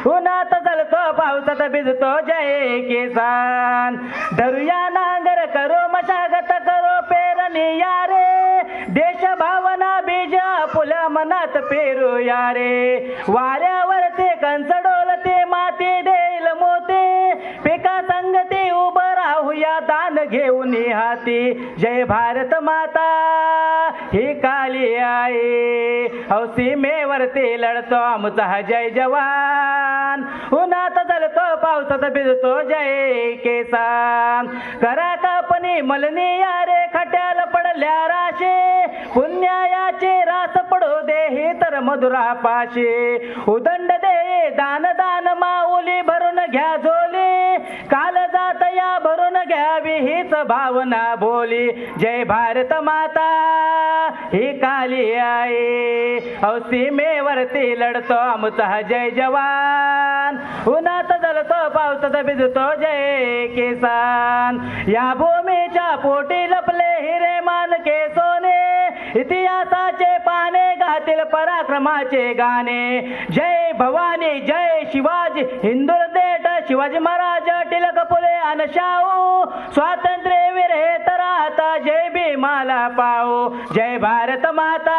उन्हात जळतो पावसात भिजतो जय किसान धरूया नांगर करो मशागत करो पेरणी या रे देश भावना बीज आपुल्या मनात पेरूया रे वाऱ्यावर ते कंस डोलते माती देईल मोते पिका संगती उभं राहूया दान घेऊन हाती जय भारत माता ही काली आहे सीमेवरती लढतो आमचा जय जवान उन्हात जळतो पावसात भिजतो जय किसान करा कापणी मलनी या रे खट्याला पडल्या राशे पुण्यायाचे रास पडो दे हे तर मधुरा पाशे उदंड दे दान दान माऊली भरून घ्या झोली काल जात या भरून घ्यावी हीच भावना बोली जय भारत माता ही काली आहे सीमेवरती लढतो आमचा जय जवान उन्हात जळतो पावसात भिजतो जय किसान या भूमीच्या पोटी लपले हिरे मानके सोने इतिहासाचे पाने गातील पराक्रमाचे गाणे जय भवानी जय शिवाजी हिंदुर देठ शिवाजी महाराज टिळक फुले आणि शाहू स्वातंत्र्य वीर हे तर आता जय भीमाला पाहू जय भारत माता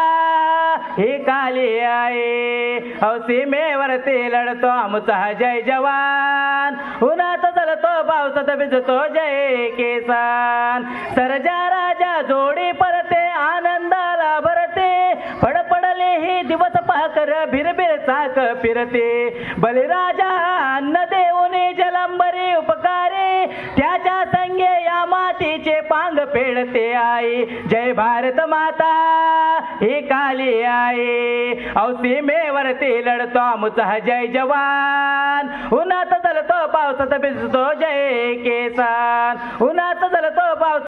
ही काली आहे सीमेवरती लढतो आमचा जय जवान उन्हात जळतो पावसात भिजतो जय किसान सरजा राजा जोडी परते आनंदाला भरते फडफडले ही दिवस पाकर भिरभिर चाक फिरते बलिराजा अन्न देऊनी जलंबरी उपकारी त्याच्या संगे या मातीचे पांग फेडते आई जय भारत माता ही काली आहे सीमेवरती लढतो आमचा जय जवान उन्हात जळतो पावसात भिजतो जय किसान उन्हात